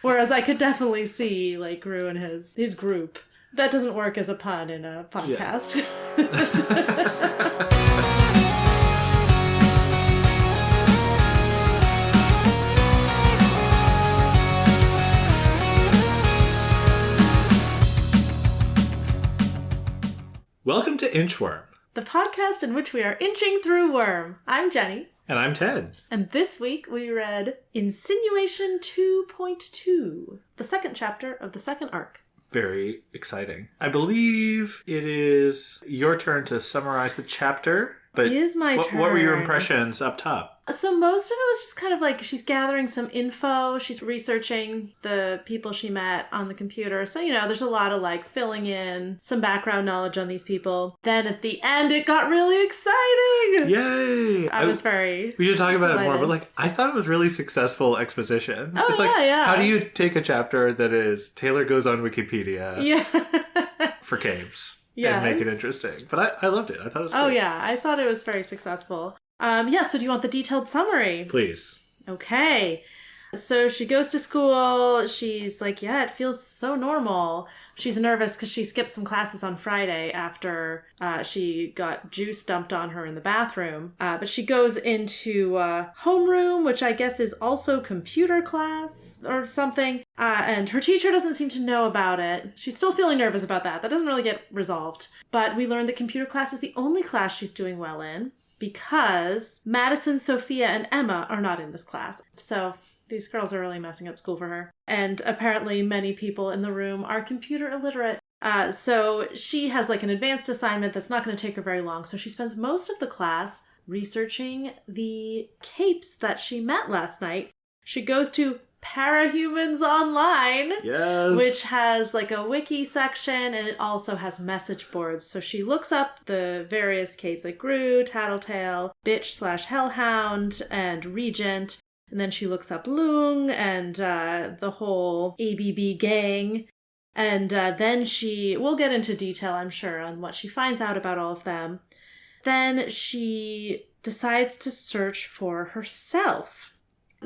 Whereas I could definitely see, like, Grue and his group. That doesn't work as a pun in a podcast. Yeah. Welcome to Inchworm, the podcast in which we are inching through worm. I'm Jenny. And I'm Ted. And this week we read Insinuation 2.2, the second chapter of the second arc. Very exciting. I believe it is your turn to summarize the chapter. But it is my turn. What were your impressions up top? So most of it was just kind of like she's gathering some info. She's researching the people she met on the computer. So, you know, there's a lot of like filling in some background knowledge on these people. Then at the end, it got really exciting. Yay! I was very We should talk about delighted. it more, but like I thought it was really successful exposition. Oh, it's yeah, like, yeah. How do you take a chapter that is Taylor goes on Wikipedia for capes and make it interesting? But I loved it. I thought it was great. Oh, yeah. I thought it was very successful. So do you want the detailed summary? Please. Okay. So she goes to school. She's like, yeah, it feels so normal. She's nervous because she skipped some classes on Friday after she got juice dumped on her in the bathroom. But she goes into homeroom, which I guess is also computer class or something. And her teacher doesn't seem to know about it. She's still feeling nervous about that. That doesn't really get resolved. But we learned that computer class is the only class she's doing well in, because Madison, Sophia, and Emma are not in this class. So these girls are really messing up school for her. And apparently many people in the room are computer illiterate. So she has like an advanced assignment that's not going to take her very long. So she spends most of the class researching the capes that she met last night. She goes to Parahumans Online, yes, which has like a wiki section, and it also has message boards. So she looks up the various capes like Grue, Tattletale, Bitch/Hellhound, and Regent. And then she looks up Lung and the whole ABB gang. And then we'll get into detail, I'm sure, on what she finds out about all of them. Then she decides to search for herself.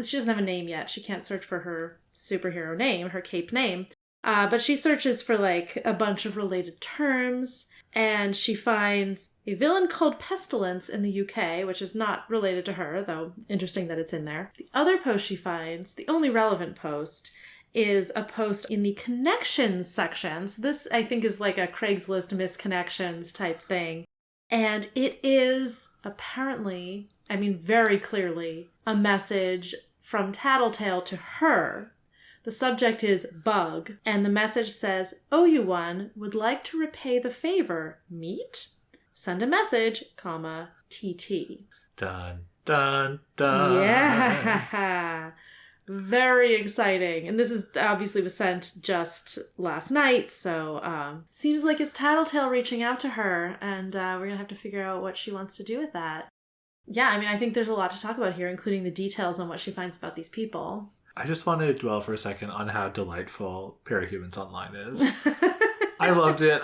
She doesn't have a name yet. She can't search for her superhero name, her cape name. But she searches for like a bunch of related terms. And she finds a villain called Pestilence in the UK, which is not related to her, though interesting that it's in there. The other post she finds, the only relevant post, is a post in the connections section. So this, I think, is like a Craigslist misconnections type thing. And it is apparently, very clearly, a message from Tattletale to her. The subject is bug, and the message says, Oyuwan would like to repay the favor. Meet? Send a message, TT. Dun, dun, dun. Yeah. Very exciting. And this is obviously was sent just last night, so seems like it's Tattletale reaching out to her, and we're going to have to figure out what she wants to do with that. Yeah, I think there's a lot to talk about here, including the details on what she finds about these people. I just want to dwell for a second on how delightful Parahumans Online is. I loved it.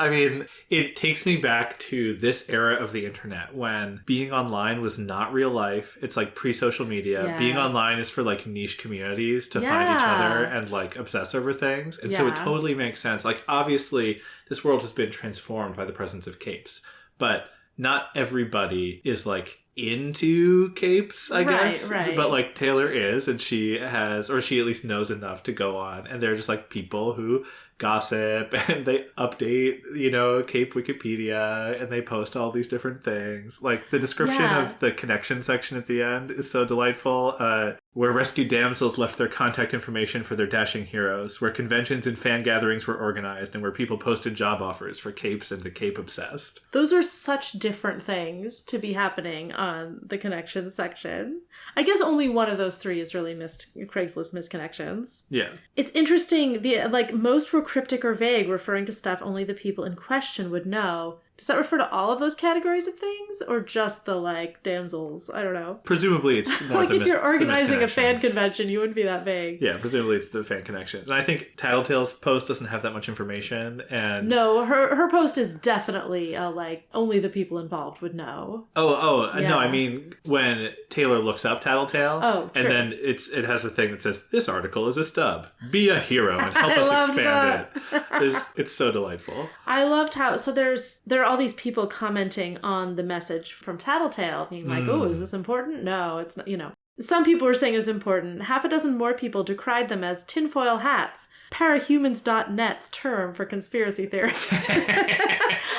It takes me back to this era of the internet when being online was not real life. It's like pre-social media. Yes. Being online is for like niche communities to find each other and like obsess over things. And so it totally makes sense. Like obviously this world has been transformed by the presence of capes, but not everybody is like into capes, I guess. Right. But like Taylor is, and she has, or she at least knows enough to go on. And they're just like people who gossip and they update, Cape Wikipedia, and they post all these different things. Like the description of the connection section at the end is so delightful. Where rescued damsels left their contact information for their dashing heroes, where conventions and fan gatherings were organized, and where people posted job offers for capes and the cape obsessed. Those are such different things to be happening on the connection section. I guess only one of those three is really Craigslist misconnections. Yeah. It's interesting. Most were cryptic or vague, referring to stuff only the people in question would know. Does that refer to all of those categories of things, or just the, like, damsels? I don't know. Presumably it's more like, the if you're organizing a fan misconnections. convention, you wouldn't be that vague. Yeah, presumably it's the fan connections. And I think Tattletale's post doesn't have that much information, and... No, her post is definitely, like, only the people involved would know. Yeah. No, I mean, when Taylor looks up Tattletale, true. and then it has a thing that says, this article is a stub. Be a hero and help us expand it. It's so delightful. I loved how, so there are all these people commenting on the message from Tattletale, being like, oh, is this important? No, it's not, you know. Some people were saying it was important. Half a dozen more people decried them as tinfoil hats, Parahumans.net's term for conspiracy theorists.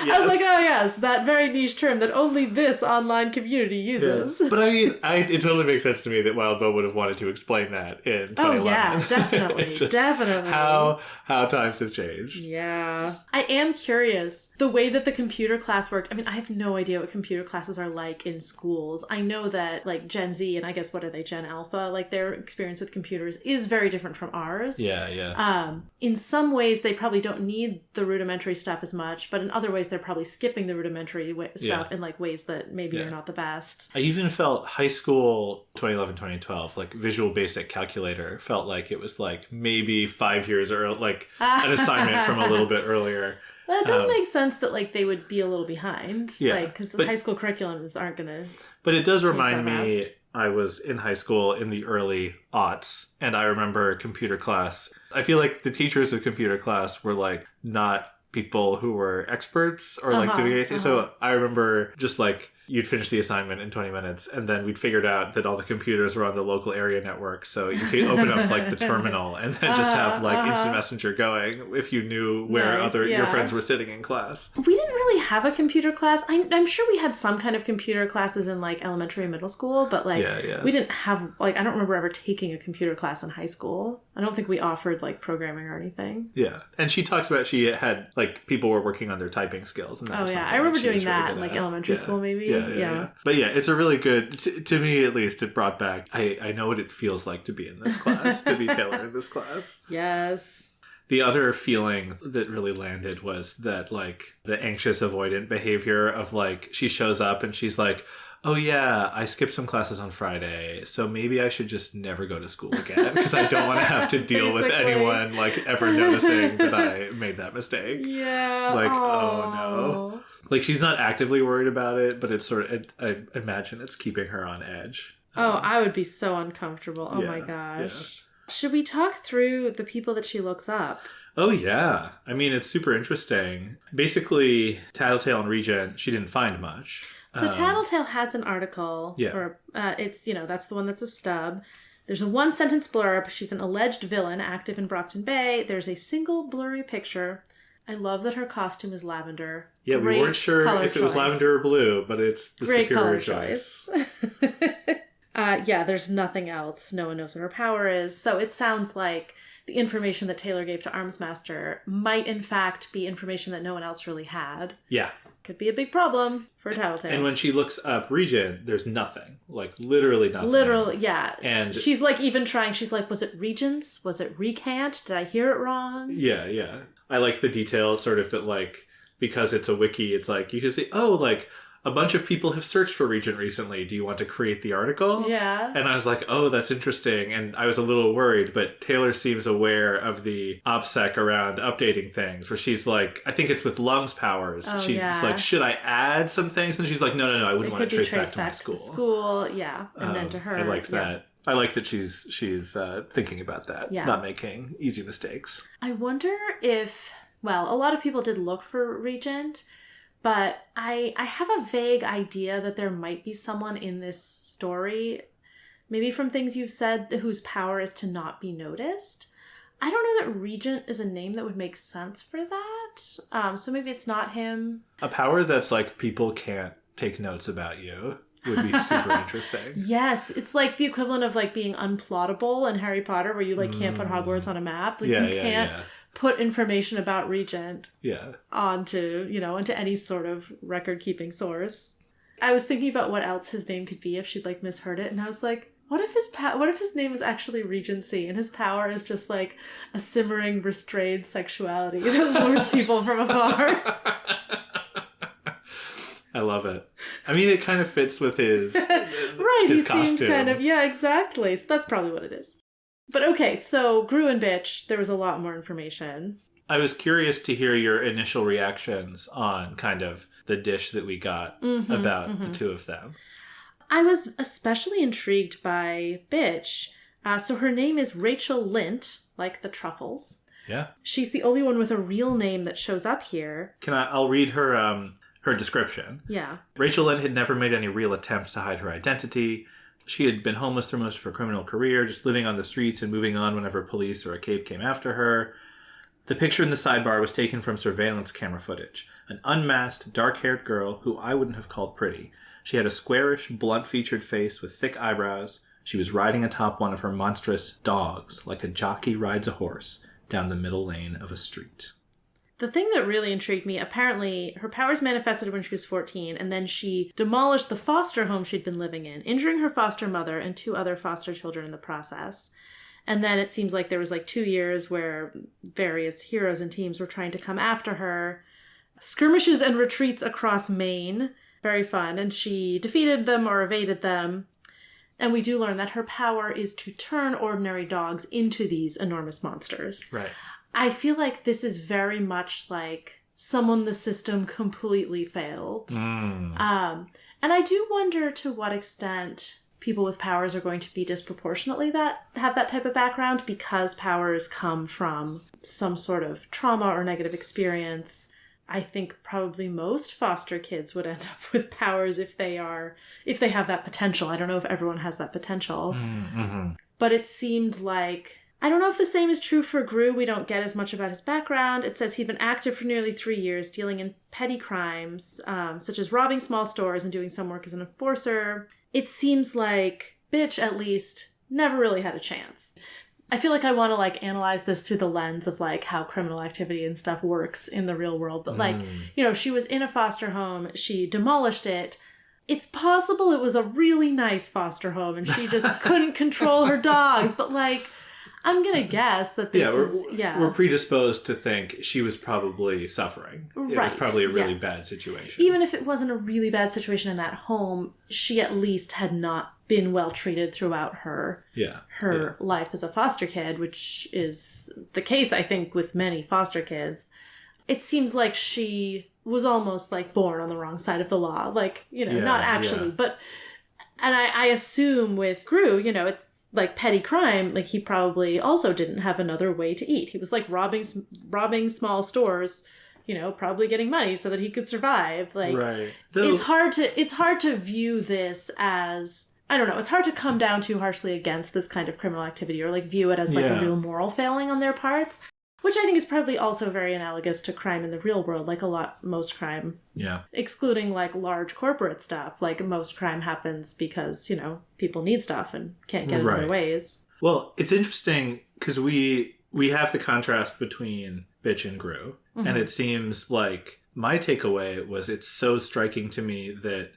Yes. I was like, oh yes, that very niche term that only this online community uses. Yeah. But I mean, it totally makes sense to me that Wild Bill would have wanted to explain that in 2011. Oh yeah, definitely. It's just definitely. How times have changed. Yeah. I am curious, the way that the computer class worked. I mean, I have no idea what computer classes are like in schools. I know that, like, Gen Z, and I guess what are they, Gen Alpha, like, their experience with computers is very different from ours. Yeah. In some ways, they probably don't need the rudimentary stuff as much, but in other ways, they're probably skipping the rudimentary stuff in, like, ways that maybe are not the best. I even felt high school 2011, 2012, like, Visual Basic Calculator felt like it was, like, maybe 5 years or, like, an assignment from a little bit earlier. Well, it does make sense that, like, they would be a little behind, yeah, because the high school curriculums aren't going to... But it does remind me, I was in high school in the early aughts, and I remember computer class. I feel like the teachers of computer class were, like, not people who were experts or, like, doing anything. So I remember just, like, you'd finish the assignment in 20 minutes, and then we'd figured out that all the computers were on the local area network, so you could open up, like, the terminal and then just have, like, instant messenger going if you knew where your friends were sitting in class. We didn't really have a computer class. I'm sure we had some kind of computer classes in, like, elementary and middle school, but, like, we didn't have, like, I don't remember ever taking a computer class in high school. I don't think we offered, like, programming or anything. Yeah. And she talks about she had, like, people were working on their typing skills. And that was I remember doing that in, like, elementary school, maybe. Yeah. But yeah, it's a really good, to me at least, it brought back, I know what it feels like to be in this class, to be Taylor in this class. Yes. The other feeling that really landed was that, like, the anxious avoidant behavior of, like, she shows up and she's like, oh yeah, I skipped some classes on Friday, so maybe I should just never go to school again because I don't want to have to deal with anyone, like, ever noticing that I made that mistake. Yeah. Like, oh no. Like, she's not actively worried about it, but it's sort of, I imagine it's keeping her on edge. I would be so uncomfortable. Oh my gosh. Yeah. Should we talk through the people that she looks up? Oh, yeah. I mean, it's super interesting. Basically, Tattletale and Regent, she didn't find much. So Tattletale has an article, or it's, you know, that's the one that's a stub. There's a one-sentence blurb. She's an alleged villain active in Brockton Bay. There's a single blurry picture. I love that her costume is lavender. Yeah, we weren't sure if it was lavender or blue, but it's the superior choice. There's nothing else. No one knows what her power is. So it sounds like the information that Taylor gave to Armsmaster might in fact be information that no one else really had. Yeah. Could be a big problem for Tattletale. And when she looks up Regent, there's nothing. Like, literally nothing. Literally, yeah. And she's, like, even trying, she's like, was it Regents? Was it Recant? Did I hear it wrong? Yeah. I like the detail, sort of, that, like, because it's a wiki, it's like, you can see, oh, like, a bunch of people have searched for Regent recently. Do you want to create the article? Yeah. And I was like, oh, that's interesting. And I was a little worried, but Taylor seems aware of the OPSEC around updating things, where she's like, I think it's with lungs powers. She's like, should I add some things? And she's like, no, I wouldn't want to trace back to my school. And then to her. I like that. I like that she's thinking about that, not making easy mistakes. I wonder if, well, a lot of people did look for Regent, but I have a vague idea that there might be someone in this story, maybe from things you've said, whose power is to not be noticed. I don't know that Regent is a name that would make sense for that. So maybe it's not him. A power that's like, people can't take notes about you would be super interesting. Yes. It's like the equivalent of, like, being unplottable in Harry Potter, where you, like, can't put Hogwarts on a map. Like, you can't put information about Regent onto any sort of record-keeping source. I was thinking about what else his name could be if she'd, like, misheard it, and I was like, what if his name is actually Regency, and his power is just, like, a simmering, restrained sexuality that lures people from afar? I love it. I mean, it kind of fits with his right, his he costume. seemed kind of, yeah, exactly. So that's probably what it is. But okay, so Grue and Bitch, there was a lot more information. I was curious to hear your initial reactions on kind of the dish that we got about the two of them. I was especially intrigued by Bitch. So her name is Rachel Lint, like the truffles. Yeah. She's the only one with a real name that shows up here. I'll read her her description. Yeah. Rachel Lynn had never made any real attempts to hide her identity. She had been homeless through most of her criminal career, just living on the streets and moving on whenever police or a cape came after her. The picture in the sidebar was taken from surveillance camera footage. An unmasked, dark-haired girl who I wouldn't have called pretty. She had a squarish, blunt-featured face with thick eyebrows. She was riding atop one of her monstrous dogs, like a jockey rides a horse, down the middle lane of a street. The thing that really intrigued me, apparently her powers manifested when she was 14, and then she demolished the foster home she'd been living in, injuring her foster mother and 2 other foster children in the process. And then it seems like there was 2 years where various heroes and teams were trying to come after her. Skirmishes and retreats across Maine. Very fun. And she defeated them or evaded them. And we do learn that her power is to turn ordinary dogs into these enormous monsters. Right. I feel like this is very much like someone the system completely failed. And I do wonder to what extent people with powers are going to be disproportionately have that type of background, because powers come from some sort of trauma or negative experience. I think probably most foster kids would end up with powers if they have that potential. I don't know if everyone has that potential. But it seemed like, I don't know if the same is true for Grue. We don't get as much about his background. It says he'd been active for nearly 3 years, dealing in petty crimes, such as robbing small stores and doing some work as an enforcer. It seems like Bitch, at least, never really had a chance. I feel like I want to analyze this through the lens of how criminal activity and stuff works in the real world. But she was in a foster home. She demolished it. It's possible it was a really nice foster home and she just couldn't control her dogs. But I'm going to guess that we're predisposed to think she was probably suffering. Right. It was probably a really bad situation. Even if it wasn't a really bad situation in that home, she at least had not been well treated throughout her life as a foster kid, which is the case, I think, with many foster kids. It seems like she was almost born on the wrong side of the law. Not actually, but, and I assume with Grue, it's petty crime, he probably also didn't have another way to eat. He was robbing small stores, probably getting money so that he could survive. Right. It's hard to view this as, I don't know, it's hard to come down too harshly against this kind of criminal activity or view it as a real moral failing on their parts, which I think is probably also very analogous to crime in the real world. Most crime. Yeah. Excluding large corporate stuff. Most crime happens because, people need stuff and can't get it other ways. Well, it's interesting because we have the contrast between Bitch and Grue. And it seems like my takeaway was it's so striking to me that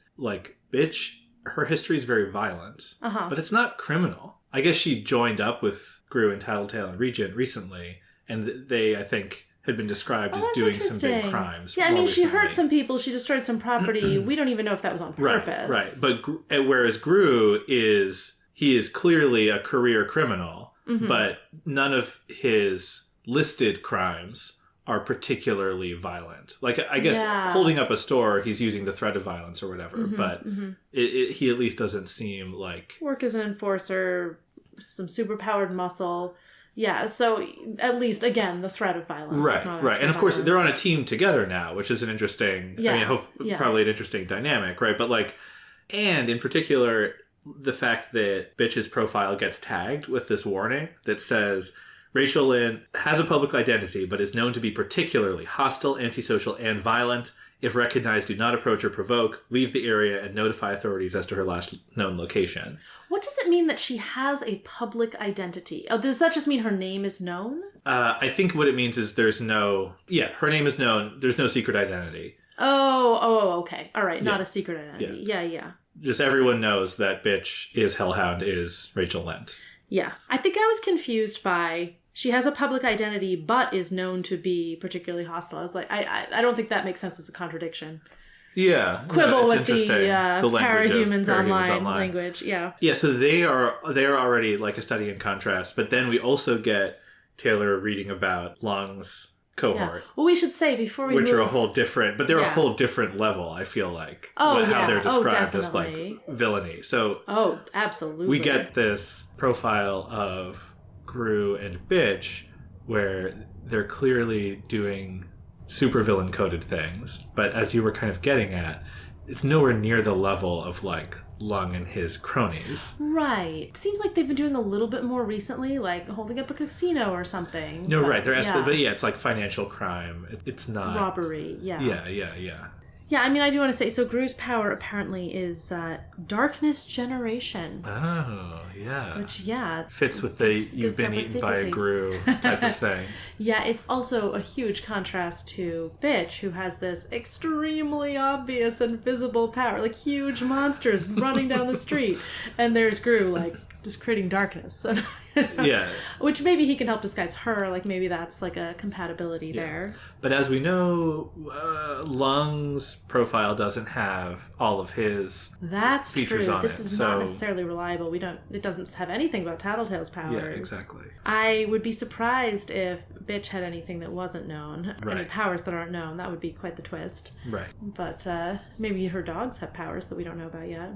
Bitch, her history is very violent, but it's not criminal. I guess she joined up with Grue and Tattletale and Regent recently. And they, I think, had been described as doing some big crimes. Yeah, she hurt some people. She destroyed some property. We don't even know if that was on purpose. Right. But whereas Grue he is clearly a career criminal, but none of his listed crimes are particularly violent. I guess holding up a store, he's using the threat of violence or whatever. But he at least doesn't seem like... Work as an enforcer, some superpowered muscle... Yeah, so at least, again, the threat of violence. Right. And of course, they're on a team together now, which is an interesting, probably an interesting dynamic, right? But and in particular, the fact that Bitch's profile gets tagged with this warning that says, Rachel Lynn has a public identity, but is known to be particularly hostile, antisocial, and violent. If recognized, do not approach or provoke, leave the area, and notify authorities as to her last known location. What does it mean that she has a public identity? Oh, does that just mean her name is known? I think what it means is her name is known. There's no secret identity. Oh, okay. All right. Not a secret identity. Yeah. Just everyone knows that Bitch is Hellhound is Rachel Lent. Yeah. I think I was confused by... She has a public identity, but is known to be particularly hostile. I was I don't think that makes sense as a contradiction. Yeah. quibble with interesting. the language of Parahumans Online language. Yeah. Yeah, so they are already like a study in contrast, but then we also get Taylor reading about Lung's cohort. Yeah. Well, we should say before we which move... are a whole different, but they're a whole different level, I feel like. How they're described as like villainy. So absolutely. We get this profile of Grue and Bitch where they're clearly doing supervillain coded things, but as you were kind of getting at, it's nowhere near the level of like Lung and his cronies. Right. Seems like they've been doing a little bit more recently, like holding up a casino or something. No, right. They're asking, but it's like financial crime. It's not robbery. Yeah. Yeah. Yeah, I mean, I do want to say, so Grue's power apparently is darkness generation. Oh, yeah. Which, fits with the you've been eaten by a Grue type of thing. Yeah, it's also a huge contrast to Bitch, who has this extremely obvious and visible power, like huge monsters running down the street. And there's Grue, like, just creating darkness. Yeah. Which maybe he can help disguise her, like maybe that's like a compatibility there. But as we know, Lung's profile doesn't have all of his features on it. This is not necessarily reliable. It doesn't have anything about Tattletale's powers. Yeah, exactly. I would be surprised if Bitch had anything that wasn't known. Right. Any powers that aren't known. That would be quite the twist. Right. But maybe her dogs have powers that we don't know about yet.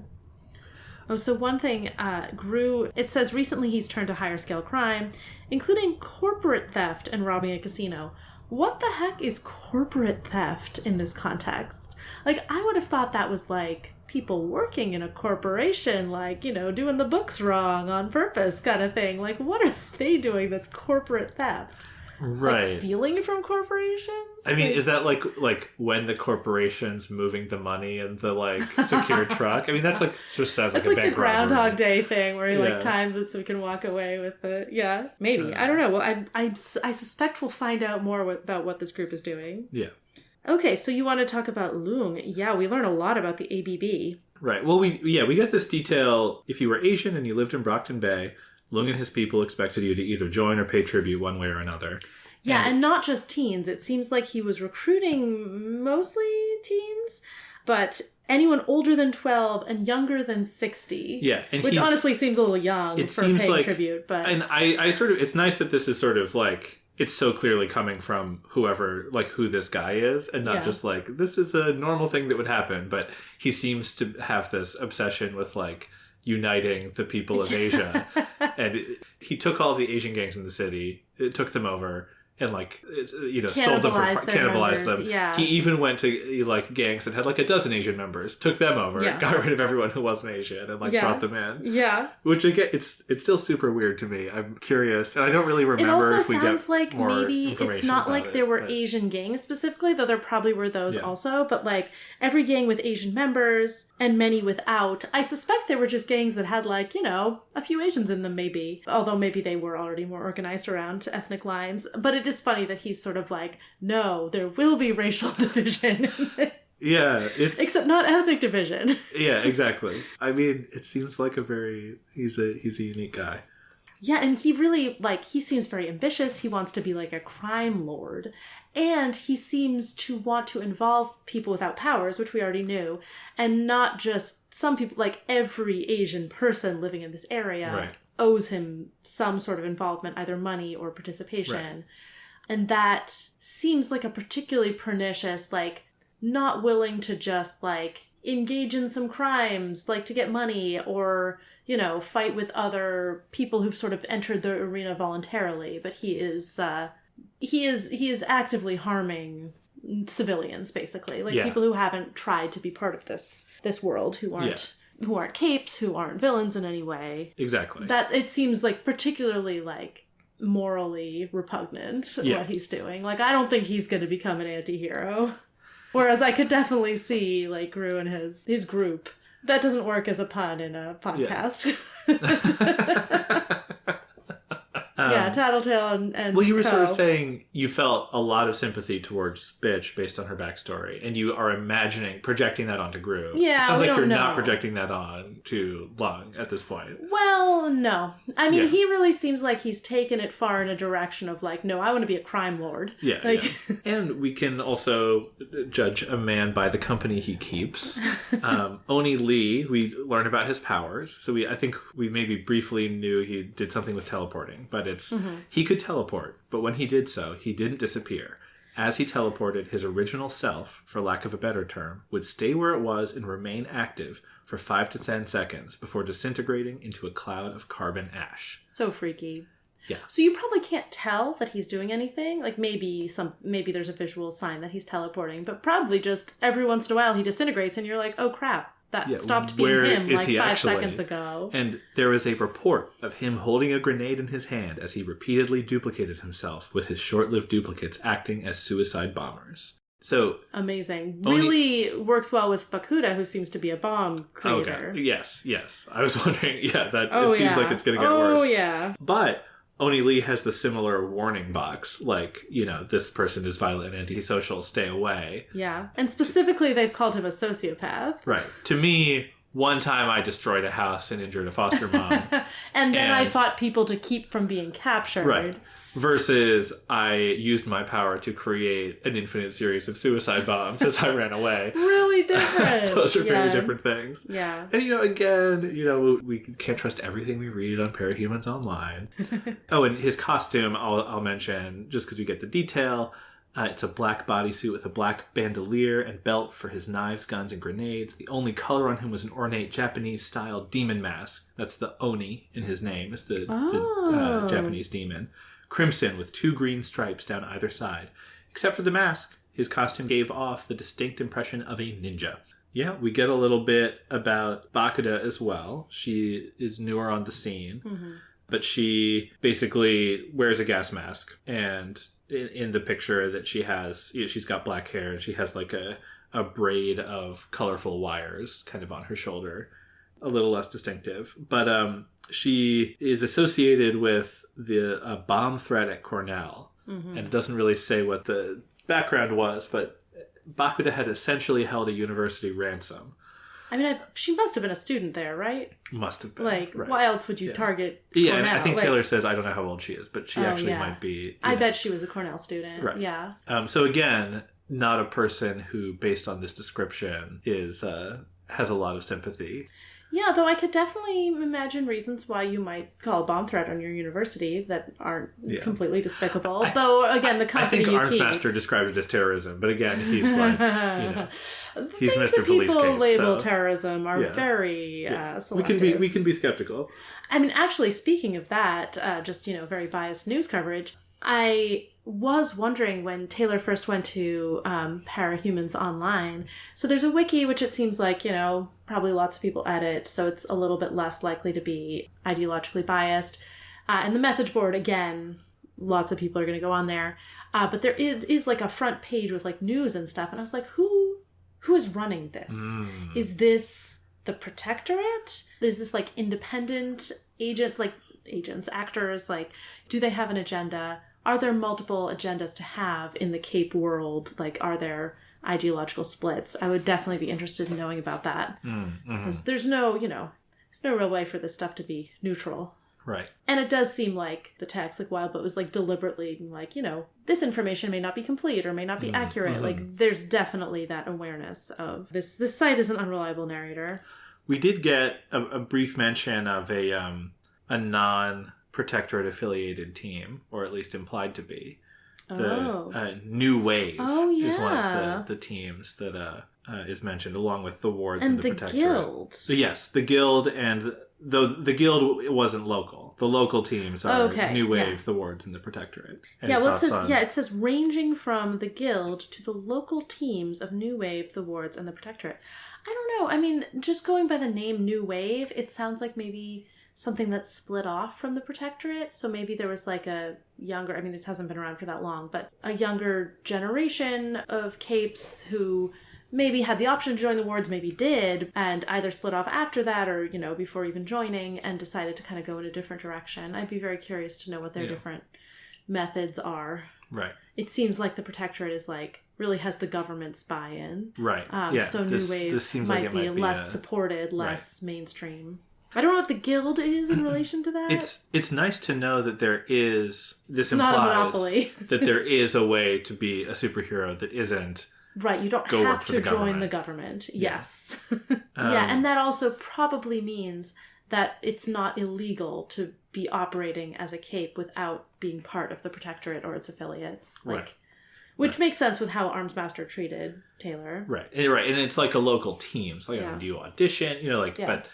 Oh, so one thing, Grue, it says recently he's turned to higher scale crime, including corporate theft and robbing a casino. What the heck is corporate theft in this context? Like, I would have thought that was like people working in a corporation, like, doing the books wrong on purpose kind of thing. Like, what are they doing that's corporate theft? Right. Like stealing from corporations? I mean, is that like when the corporation's moving the money in the like secure truck? I mean, that's like just sounds like a bank robbery. It's like the Groundhog Day thing where he like times it so we can walk away with it. Yeah, maybe. I don't know. Well, I suspect we'll find out more about what this group is doing. Yeah. Okay, so you want to talk about Lung. Yeah, we learn a lot about the ABB. Right. Well, we get this detail. If you were Asian and you lived in Brockton Bay, Lung and his people expected you to either join or pay tribute one way or another. Yeah, and not just teens. It seems like he was recruiting mostly teens, but anyone older than 12 and younger than 60. Yeah. And which honestly seems a little young for paying tribute. But and I sort of, it's nice that this is sort of like, it's so clearly coming from whoever, like who this guy is, and not just like, this is a normal thing that would happen, but he seems to have this obsession with like, uniting the people of Asia. And he took all the Asian gangs in the city, took them over, and like sold them, cannibalized them. Yeah. He even went to like gangs that had like a dozen Asian members, took them over, got rid of everyone who wasn't Asian, and like brought them in. Yeah. Which again, it's still super weird to me. I'm curious, and I don't really remember if we get more information. It also sounds like maybe it's not like there were Asian gangs specifically, though there probably were those also. But like every gang with Asian members and many without. I suspect there were just gangs that had like a few Asians in them, maybe. Although maybe they were already more organized around ethnic lines. But it is funny that he's sort of like, no, there will be racial division. Yeah, it's... Except not ethnic division. Yeah, exactly. I mean, it seems like he's a unique guy. Yeah, and he really, he seems very ambitious. He wants to be like a crime lord. And he seems to want to involve people without powers, which we already knew. And not just some people, like every Asian person living in this area owes him some sort of involvement, either money or participation. Right. And that seems like a particularly pernicious, not willing to just, engage in some crimes, to get money or, fight with other people who've sort of entered the arena voluntarily. But he is actively harming civilians, basically. People who haven't tried to be part of this world, who aren't capes, who aren't villains in any way. Exactly. That, it seems, particularly, morally repugnant what he's doing. I don't think he's going to become an anti-hero. Whereas I could definitely see Grue and his group. That doesn't work as a pun in a podcast. Yeah, Tattletale and well, you were Co. sort of saying you felt a lot of sympathy towards Bitch based on her backstory, and you are projecting that onto Grue. Yeah, it sounds like you're know. not projecting that on to Lung at this point. Well, no. I mean, he really seems like he's taken it far in a direction of like, no, I want to be a crime lord. Yeah, like... yeah. And we can also judge a man by the company he keeps. Oni Lee, we learn about his powers. So I think we maybe briefly knew he did something with teleporting, but it's he could teleport, but when he did so, he didn't disappear. As he teleported, his original self, for lack of a better term, would stay where it was and remain active for 5 to 10 seconds before disintegrating into a cloud of carbon ash. So freaky. Yeah. So you probably can't tell that he's doing anything. Like maybe there's a visual sign that he's teleporting, but probably just every once in a while he disintegrates and you're like, oh crap. That stopped being him like 5 seconds ago. And there is a report of him holding a grenade in his hand as he repeatedly duplicated himself, with his short-lived duplicates acting as suicide bombers. So amazing. Really works well with Bakuda, who seems to be a bomb creator. Okay. Yes. I was wondering, it seems like it's going to get worse. Oh, yeah. But Oni Lee has the similar warning box, like, this person is violent and antisocial, stay away. Yeah. And specifically, they've called him a sociopath. Right. To me, one time I destroyed a house and injured a foster mom. and then I fought people to keep from being captured. Right. Versus I used my power to create an infinite series of suicide bombs as I ran away. Really different. Those are very different things. Yeah. And, again, we can't trust everything we read on Parahumans Online. Oh, and his costume, I'll mention, just because we get the detail. It's a black bodysuit with a black bandolier and belt for his knives, guns, and grenades. The only color on him was an ornate Japanese-style demon mask. That's the Oni in his name. It's the Japanese demon. Crimson with 2 green stripes down either side. Except for the mask, his costume gave off the distinct impression of a ninja. Yeah, we get a little bit about Bakuda as well. She is newer on the scene, but she basically wears a gas mask. And in the picture that she has, she's got black hair and she has like a braid of colorful wires kind of on her shoulder. A little less distinctive. But she is associated with the bomb threat at Cornell. And it doesn't really say what the background was, but Bakuda had essentially held a university ransom. I mean, she must have been a student there, right? Must have been. Like, right. Why else would you target Cornell? Yeah, and I think Taylor says, I don't know how old she is, but she actually might be. I bet she was a Cornell student. Right. Yeah. So again, not a person who, based on this description, has a lot of sympathy. Yeah, though I could definitely imagine reasons why you might call a bomb threat on your university that aren't completely despicable. Though, again, the company I think Arnsmaster described it as terrorism, but again, he's like, he's Mr. Police Cape. People label terrorism are very selective. We can be skeptical. I mean, actually, speaking of that, just, very biased news coverage, I was wondering when Taylor first went to Parahumans Online. So there's a wiki, which it seems like, probably lots of people edit, so it's a little bit less likely to be ideologically biased. And the message board, again, lots of people are going to go on there. But there is like a front page with like news and stuff. And I was like, who is running this? Is this the protectorate? Is this like independent actors? Like, do they have an agenda? Are there multiple agendas to have in the Cape world? Like, are there ideological splits? I would definitely be interested in knowing about that. Because there's no real way for this stuff to be neutral. Right. And it does seem like the text, like Wildboat was like deliberately like, this information may not be complete or may not be accurate. Like, there's definitely that awareness of this site is an unreliable narrator. We did get a brief mention of a non-protectorate affiliated team, or at least implied to be. The New Wave is one of the teams that is mentioned, along with the wards and the protectorate. Guild. So yes, the guild, and though the guild wasn't local, the local teams are New Wave, the wards, and the protectorate. And it says ranging from the guild to the local teams of New Wave, the wards, and the protectorate. I don't know. I mean, just going by the name New Wave, it sounds like maybe something that's split off from the protectorate. So maybe there was like a younger, I mean, this hasn't been around for that long, but a younger generation of capes who maybe had the option to join the wards, maybe did, and either split off after that or, before even joining and decided to kind of go in a different direction. I'd be very curious to know what their different methods are. Right. It seems like the protectorate is really has the government's buy-in. Right. So New Wave might be less supported, less mainstream. I don't know what the guild is in relation to that. It's nice to know that there is... This implies not a monopoly. that there is a way to be a superhero that isn't... Right, you don't have to join the government. Yes. And that also probably means that it's not illegal to be operating as a cape without being part of the protectorate or its affiliates. Which makes sense with how Armsmaster treated Taylor. Right. And it's like a local team. So do you audition? But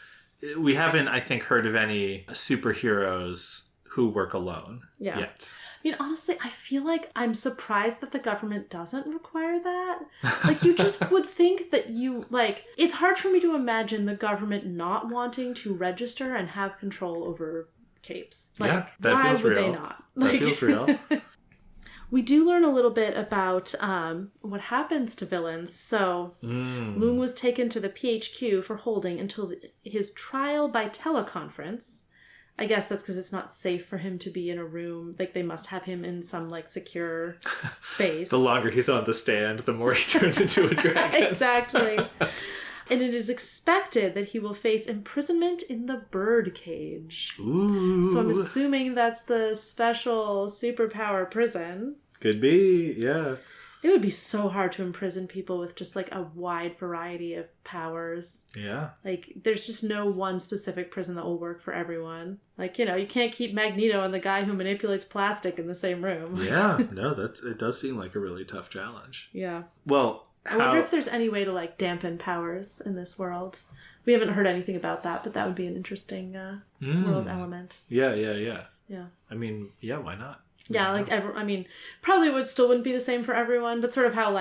we haven't, I think, heard of any superheroes who work alone yet. I mean, honestly, I feel like I'm surprised that the government doesn't require that. You just would think that it's hard for me to imagine the government not wanting to register and have control over capes. That why feels would real. they not? That feels real. We do learn a little bit about what happens to villains. So, Loong was taken to the PHQ for holding until his trial by teleconference. I guess that's because it's not safe for him to be in a room. They must have him in some, secure space. The longer he's on the stand, the more he turns into a dragon. Exactly. And it is expected that he will face imprisonment in the bird cage. Ooh. So I'm assuming that's the special superpower prison. Could be, yeah. It would be so hard to imprison people with just a wide variety of powers. Yeah. There's just no one specific prison that will work for everyone. You can't keep Magneto and the guy who manipulates plastic in the same room. Yeah, no, it does seem like a really tough challenge. Yeah. Well, I wonder if there's any way to dampen powers in this world. We haven't heard anything about that, but that would be an interesting world element. Yeah. Yeah. I mean, yeah, why not? Yeah, probably wouldn't be the same for everyone, but sort of how,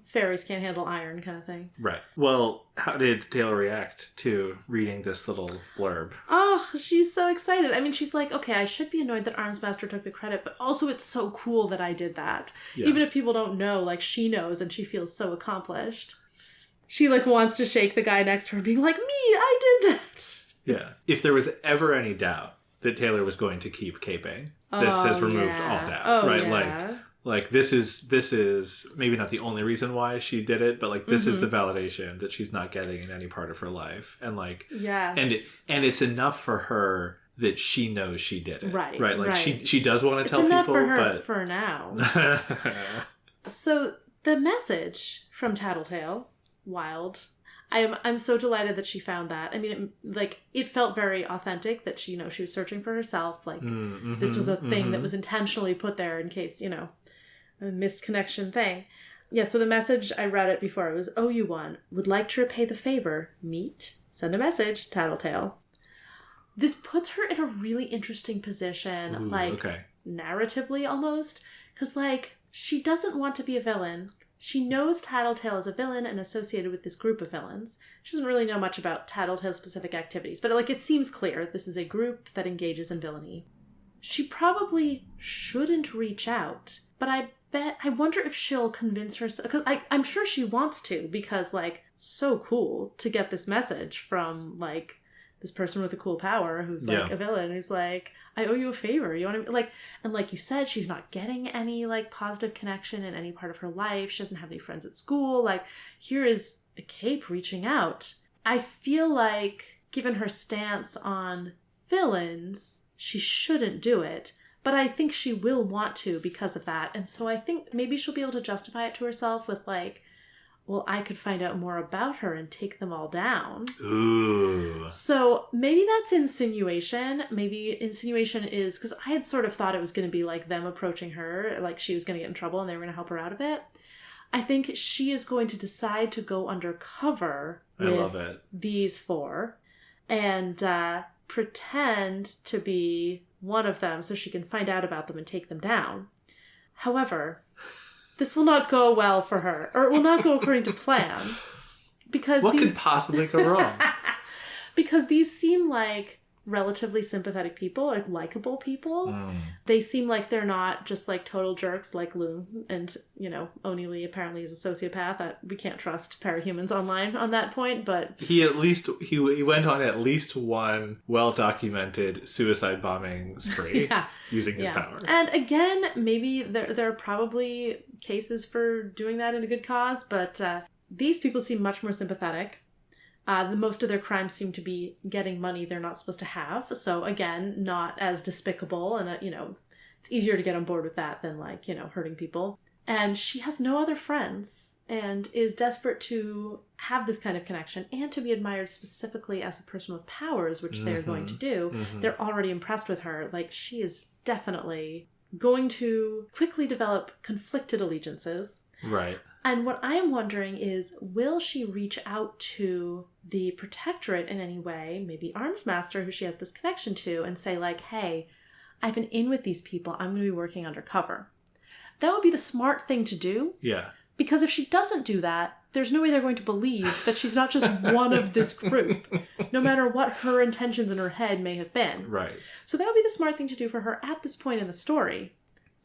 fairies can't handle iron kind of thing. Right. Well, how did Taylor react to reading this little blurb? Oh, she's so excited. I mean, she's like, okay, I should be annoyed that Armsmaster took the credit, but also it's so cool that I did that. Yeah. Even if people don't know, she knows and she feels so accomplished. She, wants to shake the guy next to her being like, me, I did that. Yeah. If there was ever any doubt that Taylor was going to keep caping, this has removed all doubt, right? Yeah. This is maybe not the only reason why she did it, but this is the validation that she's not getting in any part of her life, and yes, and it's enough for her that she knows she did it, right? Right. She does want to tell enough people, for her but for now. So the message from Tattletale, wild. I'm so delighted that she found that. I mean, it felt very authentic that she was searching for herself. This was a thing that was intentionally put there in case, a missed connection thing. Yeah, so the message, I read it before. It was, oh, you won. Would like to repay the favor. Meet. Send a message. Tattletale. This puts her in a really interesting position, narratively almost. Because, she doesn't want to be a villain. She knows Tattletale is a villain and associated with this group of villains. She doesn't really know much about Tattletale's specific activities, but it seems clear this is a group that engages in villainy. She probably shouldn't reach out, but I wonder if she'll convince herself, because I'm sure she wants to, because so cool to get this message from this person with a cool power who's a villain who's I owe you a favor. You want to and like you said, she's not getting any positive connection in any part of her life. She doesn't have any friends at school. Here is a cape reaching out. I feel given her stance on villains, she shouldn't do it. But I think she will want to because of that. And so I think maybe she'll be able to justify it to herself with well, I could find out more about her and take them all down. Ooh. So maybe that's insinuation. Maybe insinuation is, because I had sort of thought it was going to be them approaching her, she was going to get in trouble and they were going to help her out of it. I think she is going to decide to go undercover with these four and pretend to be one of them so she can find out about them and take them down. However, this will not go well for her, or it will not go according to plan. Because what could possibly go wrong? Because these seem like relatively sympathetic people, like likable people. They seem like they're not just like total jerks like Lou. And, you know, Oni Lee apparently is a sociopath. We can't trust Parahumans Online on that point, but... He went on at least one well-documented suicide bombing spree using his power. And again, maybe there are probably cases for doing that in a good cause, but these people seem much more sympathetic. Most of their crimes seem to be getting money they're not supposed to have. So again, not as despicable. And, you know, it's easier to get on board with that than like, you know, hurting people. And she has no other friends and is desperate to have this kind of connection and to be admired specifically as a person with powers, which they're going to do. They're already impressed with her. Like, she is definitely going to quickly develop conflicted allegiances. Right. And what I am wondering is, will she reach out to the protectorate in any way, maybe Armsmaster, who she has this connection to, and say like, hey, I've been in with these people. I'm going to be working undercover. That would be the smart thing to do. Yeah. Because if she doesn't do that, there's no way they're going to believe that she's not just one of this group, no matter what her intentions in her head may have been. Right. So that would be the smart thing to do for her at this point in the story.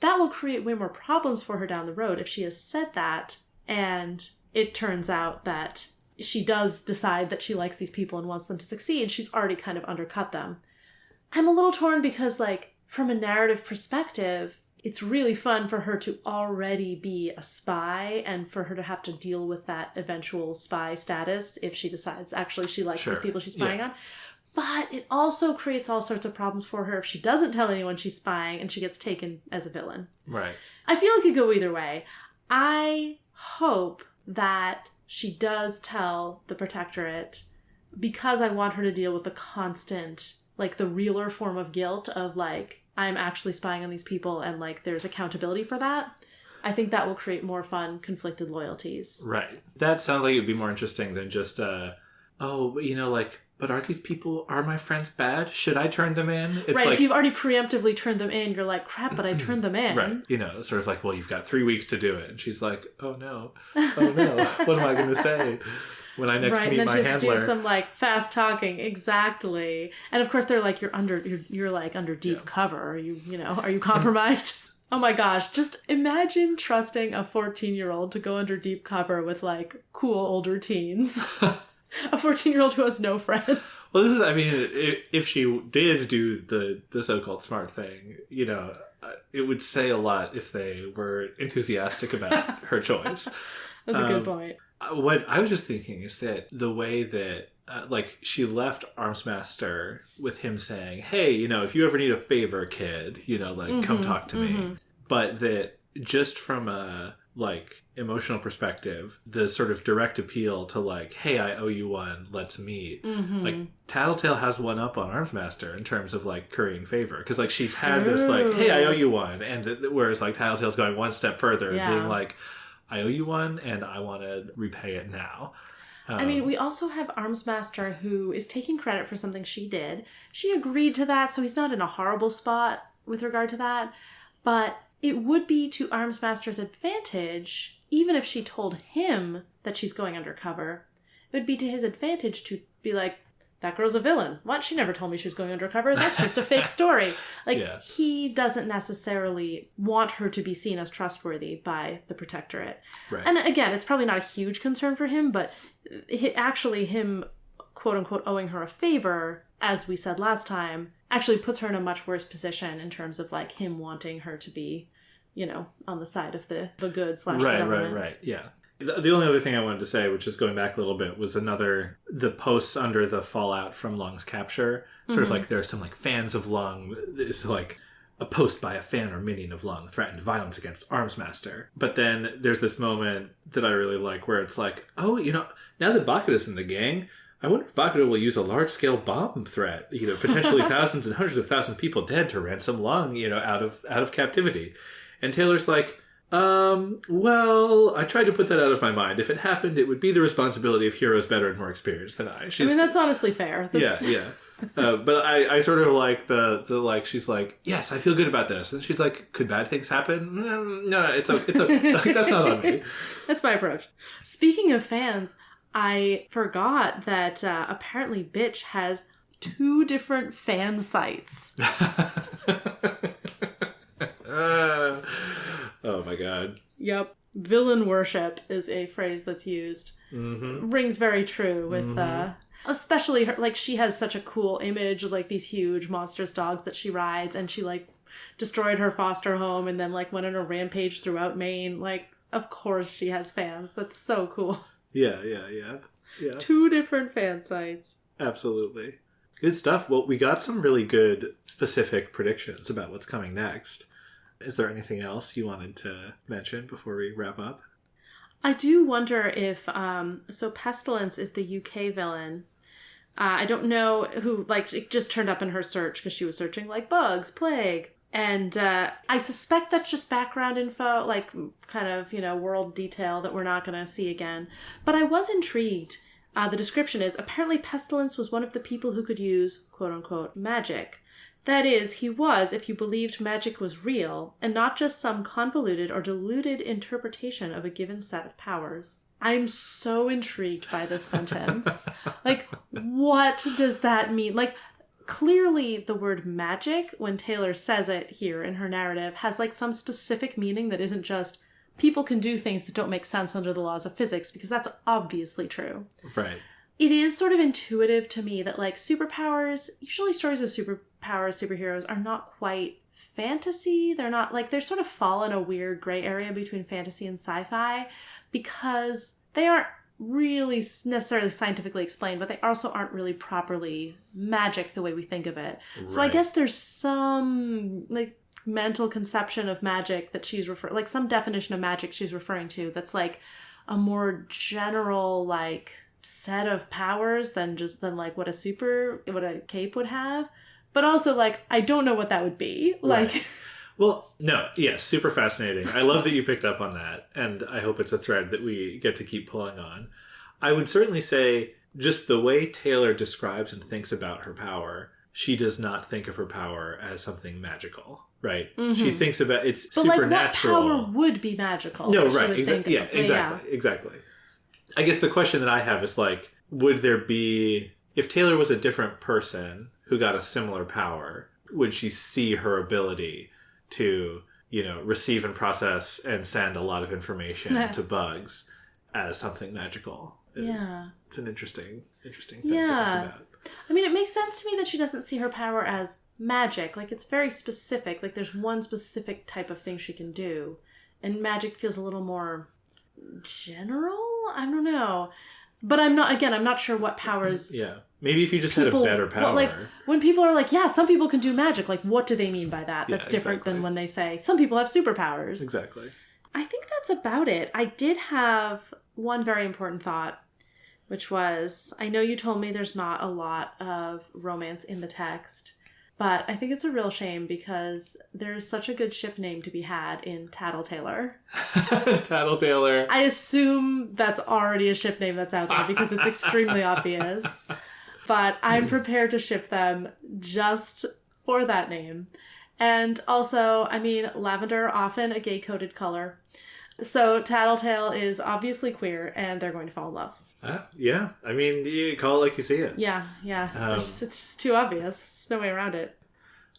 That will create way more problems for her down the road if she has said that and it turns out that she does decide that she likes these people and wants them to succeed. She's already kind of undercut them. I'm a little torn because, like, from a narrative perspective, it's really fun for her to already be a spy and for her to have to deal with that eventual spy status if she decides actually she likes these people she's spying on. But it also creates all sorts of problems for her if she doesn't tell anyone she's spying and she gets taken as a villain. Right. I feel it could go either way. I hope that she does tell the protectorate because I want her to deal with the constant, like, the realer form of guilt of, like, I'm actually spying on these people and, like, there's accountability for that. I think that will create more fun, conflicted loyalties. Right. That sounds like it would be more interesting than just, but are these people, are my friends bad? Should I turn them in? It's right, like, if you've already preemptively turned them in, you're like, crap, but I turned them in. Right. You know, sort of like, well, you've got 3 weeks to do it. And she's like, oh no, what am I going to say when I next meet my handler? Right, and then she has to do some, like, fast talking. Exactly. And of course, they're like, you're under deep cover. Are you compromised? Oh my gosh, just imagine trusting a 14-year-old to go under deep cover with, like, cool older teens. A 14-year-old who has no friends. Well, if she did do the so-called smart thing, you know, it would say a lot if they were enthusiastic about her choice. That's a good point. What I was just thinking is that the way that, she left Armsmaster with him saying, hey, you know, if you ever need a favor, kid, you know, like, come talk to me. But that just from a, like, emotional perspective, the sort of direct appeal to, like, hey, I owe you one, let's meet. Like, Tattletale has one up on Armsmaster in terms of, like, currying favor. Because, like, she's had this, like, hey, I owe you one. And whereas, like, Tattletale's going one step further and being like, I owe you one and I want to repay it now. We also have Armsmaster who is taking credit for something she did. She agreed to that, so he's not in a horrible spot with regard to that. But it would be to Armsmaster's advantage, even if she told him that she's going undercover, it would be to his advantage to be like, that girl's a villain. What? She never told me she was going undercover. That's just a fake story. Like, he doesn't necessarily want her to be seen as trustworthy by the protectorate. Right. And again, it's probably not a huge concern for him, but actually him, quote unquote, owing her a favor, as we said last time, actually puts her in a much worse position in terms of, like, him wanting her to be, you know, on the side of the good / the government. Right. Yeah. The only other thing I wanted to say, which is going back a little bit, was the posts under the fallout from Lung's capture. Sort of like there are some, like, fans of Lung. It's like a post by a fan or minion of Lung threatened violence against Armsmaster. But then there's this moment that I really like where it's like, oh, you know, now that Bakuda's in the gang, I wonder if Bakuda will use a large-scale bomb threat, you know, potentially thousands and hundreds of thousands of people dead to ransom Lung, you know, out of captivity. And Taylor's like, well, I tried to put that out of my mind. If it happened, it would be the responsibility of heroes better and more experienced than I. That's honestly fair. Yeah. But I sort of like the like, she's like, yes, I feel good about this. And she's like, could bad things happen? No, it's okay. Like, that's not on me. That's my approach. Speaking of fans, I forgot that apparently Bitch has 2 different fan sites. Oh my god. Yep. Villain worship is a phrase that's used. Mm-hmm. Rings very true with, especially her, like, she has such a cool image of, like, these huge monstrous dogs that she rides, and she, like, destroyed her foster home and then, like, went on a rampage throughout Maine. Like, of course she has fans. That's so cool. Yeah. 2 different fan sites. Absolutely. Good stuff. Well, we got some really good specific predictions about what's coming next. Is there anything else you wanted to mention before we wrap up? I do wonder if, so Pestilence is the UK villain. I don't know who, like, it just turned up in her search because she was searching, like, bugs, plague. And I suspect that's just background info, like, kind of, you know, world detail that we're not going to see again. But I was intrigued. The description is, apparently Pestilence was one of the people who could use, quote-unquote, magic. That is, he was, if you believed magic was real, and not just some convoluted or diluted interpretation of a given set of powers. I'm so intrigued by this sentence. Like, what does that mean? Like, clearly the word magic, when Taylor says it here in her narrative, has, like, some specific meaning that isn't just people can do things that don't make sense under the laws of physics, because that's obviously true. Right. It is sort of intuitive to me that, like, superpowers, usually stories of superpowers, superheroes are not quite fantasy. They're not, like, they sort of fall in a weird gray area between fantasy and sci-fi because they aren't really necessarily scientifically explained, but they also aren't really properly magic the way we think of it. Right. So I guess there's some, like, mental conception of magic that she's like, some definition of magic she's referring to that's, like, a more general, like, set of powers than like what a cape would have. But also, like, I don't know what that would be. Like, right. Well, no, yes, super fascinating. I love that you picked up on that, and I hope it's a thread that we get to keep pulling on. I would certainly say just the way Taylor describes and thinks about her power, she does not think of her power as something magical, right? Mm-hmm. She thinks about it's but supernatural. Like, what power would be magical? No, right, exactly. Yeah, exactly. I guess the question that I have is, like, would there be, if Taylor was a different person who got a similar power, would she see her ability to, you know, receive and process and send a lot of information to bugs as something magical? Yeah. It's an interesting thing to think about. I mean, it makes sense to me that she doesn't see her power as magic. Like, it's very specific. Like, there's one specific type of thing she can do. And magic feels a little more general? I don't know. But I'm not sure what powers... Yeah. Maybe if you just had a better power. Well, like, when people are like, yeah, some people can do magic, like, what do they mean by that? That's different than when they say, some people have superpowers. Exactly. I think that's about it. I did have one very important thought, which was, I know you told me there's not a lot of romance in the text, but I think it's a real shame because there's such a good ship name to be had in TattleTaylor. TattleTaylor. I assume that's already a ship name that's out there because it's extremely obvious. But I'm prepared to ship them just for that name. And also, I mean, lavender, often a gay-coded color. So Tattletale is obviously queer, and they're going to fall in love. Yeah. I mean, you call it like you see it. Yeah. It's just too obvious. There's no way around it.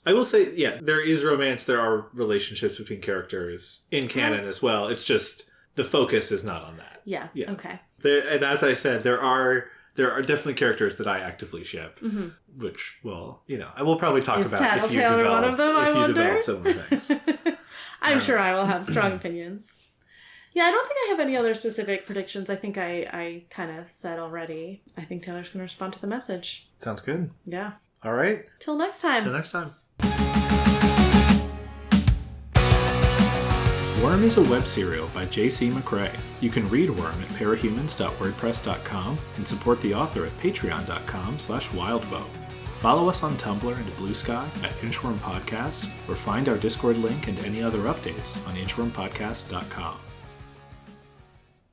I will say, yeah, there is romance. There are relationships between characters in canon as well. It's just the focus is not on that. Yeah. Okay. And as I said, there are definitely characters that I actively ship, which, well, you know, I will probably talk about if you develop one of them, I wonder? develop similar things. I'm sure I will have strong opinions. Yeah, I don't think I have any other specific predictions. I think I kind of said already. I think Taylor's going to respond to the message. Sounds good. Yeah. All right. Till next time. Worm is a web serial by J.C. McCrae. You can read Worm at parahumans.wordpress.com and support the author at patreon.com/wildvote. Follow us on Tumblr and Blue Sky at Inchworm Podcast, or find our Discord link and any other updates on inchwormpodcast.com.